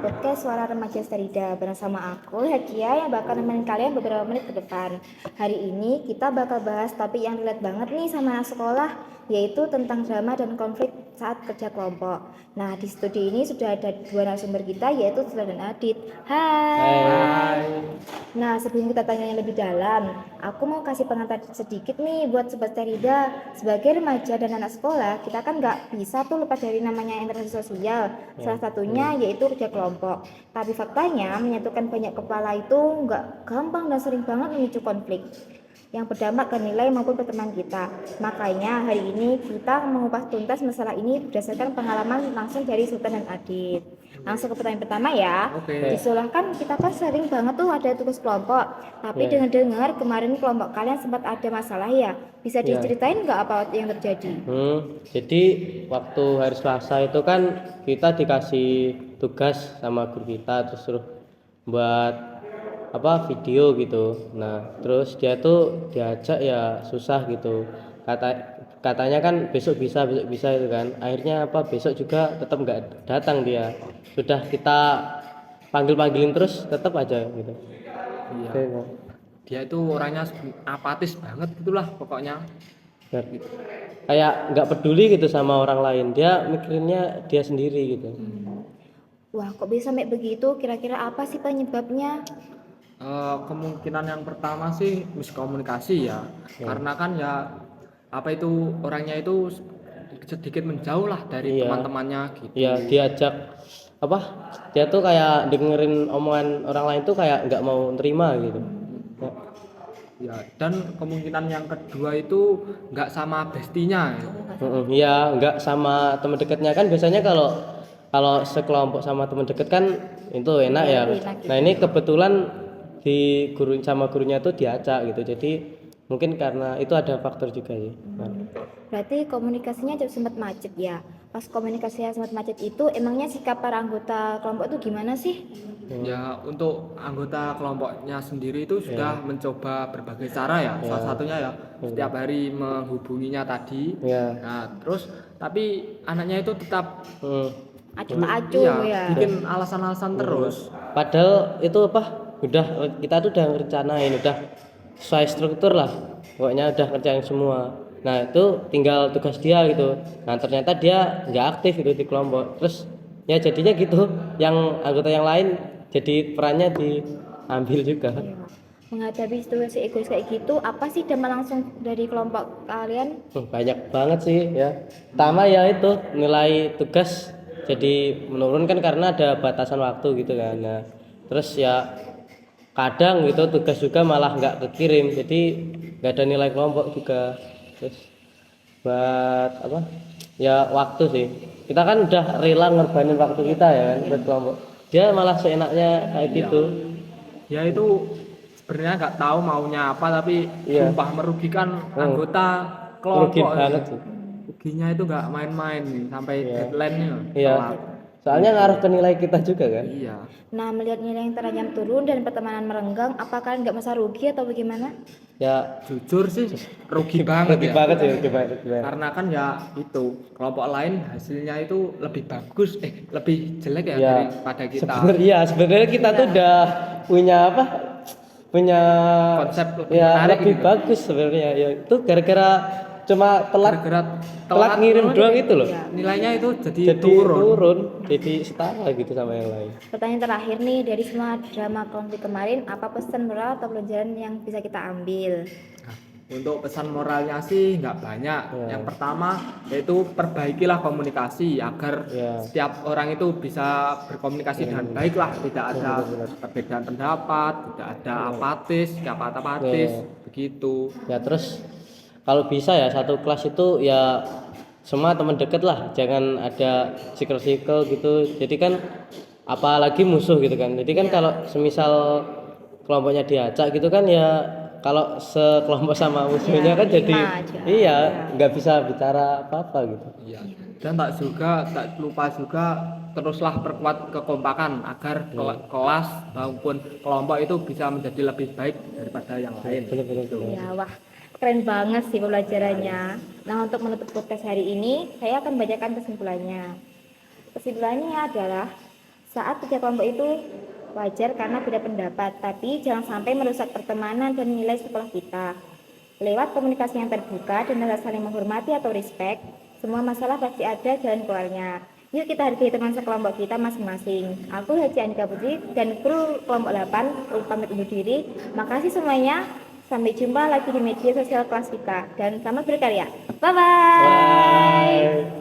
podcast Suara Remaja Sterida bersama aku Hakia yang bakal nemenin kalian beberapa menit ke depan. Hari ini kita bakal bahas topik yang relate banget nih sama anak sekolah, yaitu tentang drama dan konflik saat kerja kelompok. Nah, di studi ini sudah ada dua narasumber kita, yaitu Sila dan Adit. Hai. Nah, sebelum kita tanya yang lebih dalam, aku mau kasih pengantar sedikit nih buat Sobat Sterida. Sebagai remaja dan anak sekolah, kita kan nggak bisa tuh lepas dari namanya interaksi sosial. Salah satunya yaitu kerja kelompok. Tapi faktanya, menyatukan banyak kepala itu nggak gampang dan sering banget memicu konflik yang berdampak ke nilai maupun pertemanan kita. Makanya hari ini kita mengupas tuntas masalah ini berdasarkan pengalaman langsung dari Sultan dan Adit. Langsung ke pertanyaan pertama ya. Di sekolah kan kita kan sering banget tuh ada tugas kelompok. Tapi dengar-dengar kemarin kelompok kalian sempat ada masalah ya. Bisa diceritain nggak apa yang terjadi? Jadi waktu hari Selasa itu kan kita dikasih tugas sama guru kita, terus suruh buat video gitu. Nah terus dia tuh diajak ya susah gitu, katanya kan besok bisa itu kan. Akhirnya besok juga tetap nggak datang. Dia sudah kita panggilin terus tetap aja gitu. Iya. Dia itu orangnya apatis banget gitulah pokoknya. Gitu. Kayak nggak peduli gitu sama orang lain, dia mikirinnya dia sendiri gitu. Wah, kok bisa sampai begitu? Kira-kira apa sih penyebabnya? Kemungkinan yang pertama sih miskomunikasi ya. Karena kan ya orangnya itu sedikit menjauh lah dari teman-temannya gitu. Iya, diajak dia tuh kayak dengerin omongan orang lain tuh kayak nggak mau terima gitu. Ya, dan kemungkinan yang kedua itu nggak sama bestinya ya. Iya, nggak sama teman dekatnya kan. Biasanya kalau sekelompok sama teman dekat kan itu enak ya. Nah ini kebetulan di guru sama gurunya tuh diajak gitu. Jadi mungkin karena itu ada faktor juga sih. Berarti komunikasinya sempat macet ya. Pas komunikasinya sempat macet itu, emangnya sikap para anggota kelompok itu gimana sih? Ya, untuk anggota kelompoknya sendiri itu sudah mencoba berbagai cara ya. Salah satunya ya setiap hari menghubunginya tadi. Nah, terus tapi anaknya itu tetap acuh tak acuh ya. bikin alasan-alasan terus. Padahal itu kita tuh udah ngerencanain, udah sesuai struktur lah. Pokoknya udah ngerjain semua. Nah itu tinggal tugas dia gitu. Nah ternyata dia nggak aktif itu di kelompok. Terus ya jadinya gitu, yang anggota yang lain jadi perannya diambil juga. Iya. Menghadapi situasi egois kayak gitu, apa sih dampak langsung dari kelompok kalian? Banyak banget sih ya. Pertama ya itu nilai tugas jadi menurun kan karena ada batasan waktu gitu kan. Nah terus ya kadang gitu tugas juga malah nggak kekirim, jadi nggak ada nilai kelompok juga. Terus buat ya waktu sih, kita kan udah rela ngorbanin waktu kita ya kan buat kelompok, dia malah seenaknya kayak gitu. Ya itu sebenarnya nggak tahu maunya apa, tapi sumpah merugikan anggota kelompok. Merugikan banget sih. Ruginya itu nggak main-main sampai deadline-nya. Soalnya ngaruh ke nilai kita juga kan. Iya. Nah, melihat nilai yang terancam turun dan pertemanan merenggang, apa kalian nggak merasa rugi atau bagaimana? Ya jujur sih rugi banget. Rugi banget ya. Karena kan ya itu kelompok lain hasilnya itu lebih bagus, lebih jelek ya daripada kita. Sebenarnya kita tuh udah punya konsep lebih gitu. Bagus sebenarnya ya. Itu gara-gara cuma telat ngirim doang itu loh. Nilainya itu jadi turun. Jadi setara gitu sama yang lain. Pertanyaan terakhir nih, dari semua drama konflik kemarin, apa pesan moral atau pelajaran yang bisa kita ambil? Untuk pesan moralnya sih nggak banyak. Yang pertama yaitu perbaikilah komunikasi agar setiap orang itu bisa berkomunikasi dengan baik lah, tidak ada perbedaan pendapat, tidak ada apatis begitu. Ya terus kalau bisa ya satu kelas itu ya semua teman deket lah, jangan ada circle gitu. Jadi kan apalagi musuh gitu kan. Jadi kan kalau semisal kelompoknya diajak gitu kan ya, kalau sekelompok sama musuhnya kan jadi nggak bisa bicara apa-apa gitu. Iya. Dan tak lupa juga teruslah perkuat kekompakan agar kelas maupun kelompok itu bisa menjadi lebih baik daripada yang lain. Ya, wah, keren banget sih pembelajarannya. Nah, untuk menutup podcast hari ini, saya akan bacakan kesimpulannya. Kesimpulannya adalah Saat kerja kelompok itu wajar karena beda pendapat, tapi jangan sampai merusak pertemanan dan nilai sekolah kita. Lewat komunikasi yang terbuka dan rasa saling menghormati atau respect, semua masalah pasti ada jalan keluarnya. Yuk kita hargai teman sekelompok kita masing-masing. Aku Haji Andika Putri dan kru kelompok 8 pamit undur diri. Makasih semuanya. Sampai jumpa lagi di media sosial kelas kita dan selamat berkarya. Bye bye. Bye.